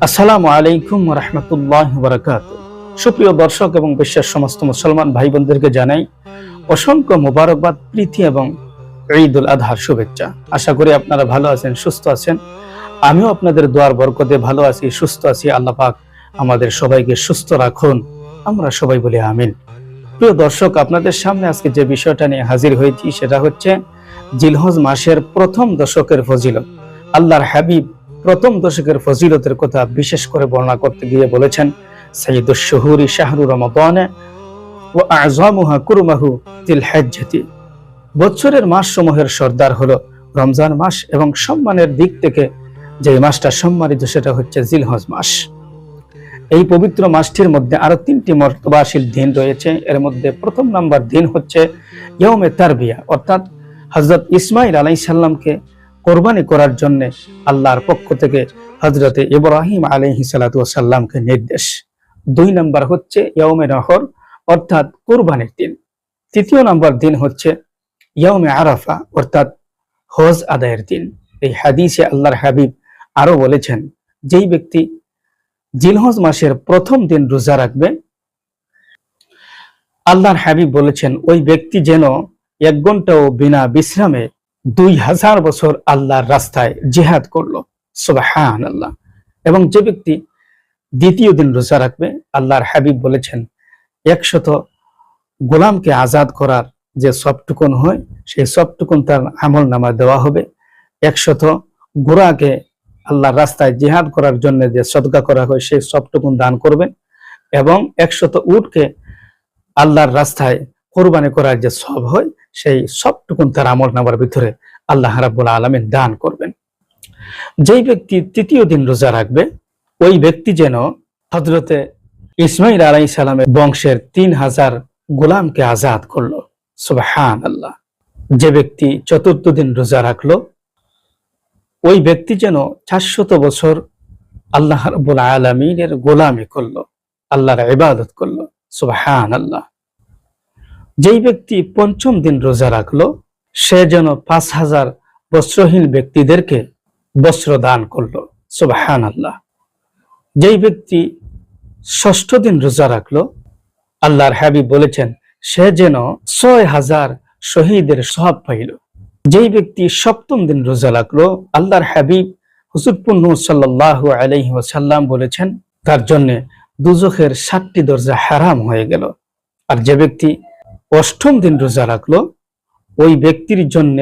আসসালামু আলাইকুম ওয়া রাহমাতুল্লাহি ওয়া বারাকাতুহু। সুপ্রিয় দর্শক এবং বিশ্বের সমস্ত মুসলমান ভাই বোনদেরকে জানাই অসংখ্য মোবারকবাদ, প্রীতি এবং ঈদুল আজহার শুভেচ্ছা। আশা করি আপনারা ভালো আছেন, সুস্থ আছেন। আমিও আপনাদের দোয়ার বরকতে ভালো আছি, সুস্থ আছি। আল্লাহ পাক আমাদের সবাইকে সুস্থ রাখুন, আমরা সবাই বলি আমিন। প্রিয় দর্শক, আপনাদের সামনে আজকে যে বিষয়টা নিয়ে হাজির হয়েছি সেটা হচ্ছে জিলহজ মাসের প্রথম দশকের ফজিলত। আল্লাহর হাবিব প্রথম দশকের ফজিলতের কথা বিশেষ করে বর্ণনা করতে গিয়ে বলেছেন, সাইয়্যিদুশ শুহুরি শাহরু রমাদান ওয়া আ'যামুহা কুরমাহু যিল হিজ্জাতি। বছরের মাসসমূহের সর্দার হলো রমজান মাস এবং সম্মানের দিক থেকে যে মাসটা সম্মানিত সেটা হচ্ছে জিলহজ মাস। এই পবিত্র মাসটির মধ্যে আরো 3টি মর্তবাশীল দিন রয়েছে। এর মধ্যে প্রথম নাম্বার দিন হচ্ছে ইয়াউমে তারবিয়া, অর্থাৎ হযরত ইসমাঈল আলাইহিস সালামকে কোরবানি করার জন্য আল্লাহর পক্ষ থেকে হযরতে ইব্রাহিম আলাইহিস সালাতু ওয়াস সালামকে নির্দেশ। 2 নাম্বার হচ্ছে ইয়াউমে নহর, অর্থাৎ কুরবানির দিন। তৃতীয় নাম্বার দিন হচ্ছে ইয়াউমে আরাফা, অর্থাৎ হজ আদায়ের দিন। এই হাদিসে আল্লাহর হাবিব আরো বলেছেন, যেই ব্যক্তি জিলহজ মাসের প্রথম দিন রোজা রাখবে, আল্লাহর হাবিব বলেছেন ওই ব্যক্তি যেন 1 ঘন্টাও বিনা বিশ্রামে 2000 বছর আল্লাহর রাস্তায় জিহাদ করলো। সুবহানাল্লাহ। এবং যে ব্যক্তি দ্বিতীয় দিন রোজা রাখবে, আল্লাহর হাবিব বলেছেন 100 গোলামকে আজাদ করার যে সবটুকুন হয় সেই সবটুকুন তার আমল নামায় দেওয়া হবে। 100 ঘোড়াকে আল্লাহর রাস্তায় জিহাদ করার জন্য যে সদকা করা হয় সেই সবটুকুন দান করবেন, এবং 100 উটকে আল্লাহর রাস্তায় কোরবানি করার যে সব হয় সেই সবটুকুন তার আমল নামার ভিতরে আল্লাহ রাব্বুল আলামিন দান করবেন। যেই ব্যক্তি তৃতীয় দিন রোজা রাখবে, ওই ব্যক্তি যেন হযরতে ইসমাঈল আলাইহিস সালামের বংশের 3000 গোলামকে আজাদ করলো। সুবহানাল্লাহ। যে ব্যক্তি চতুর্থ দিন রোজা রাখলো, ওই ব্যক্তি যেন 400 বছর আল্লাহ রাব্বুল আলামিনের গোলামি করলো, আল্লাহর ইবাদত করলো। সুবহানাল্লাহ। যেই ব্যক্তি পঞ্চম দিন রোজা রাখলো, সে যেন 5000 বস্ত্রহীন ব্যক্তিদেরকে বস্ত্র দান করলো। সুবহানাল্লাহ। যেই ব্যক্তি ষষ্ঠ দিন রোজা রাখলো, আল্লাহর হাবিব বলেছেন সে যেন 6000 শহীদের সওয়াব পাইল। যেই ব্যক্তি সপ্তম দিন রোজা রাখলো, আল্লাহর হাবিব হুজুর পুন্নু সাল্লাল্লাহু আলাইহি ওয়াসাল্লাম বলেছেন তার জন্য দুজখের 7টি দরজা হারাম হয়ে গেল। আর যে ব্যক্তি অষ্টম দিন রোজা রাখলো, ওই ব্যক্তির জন্য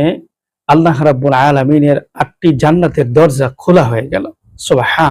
আল্লাহ রাব্বুল আলামিনের 8টি জান্নাতের দরজা খোলা হয়ে গেল। সুবহান।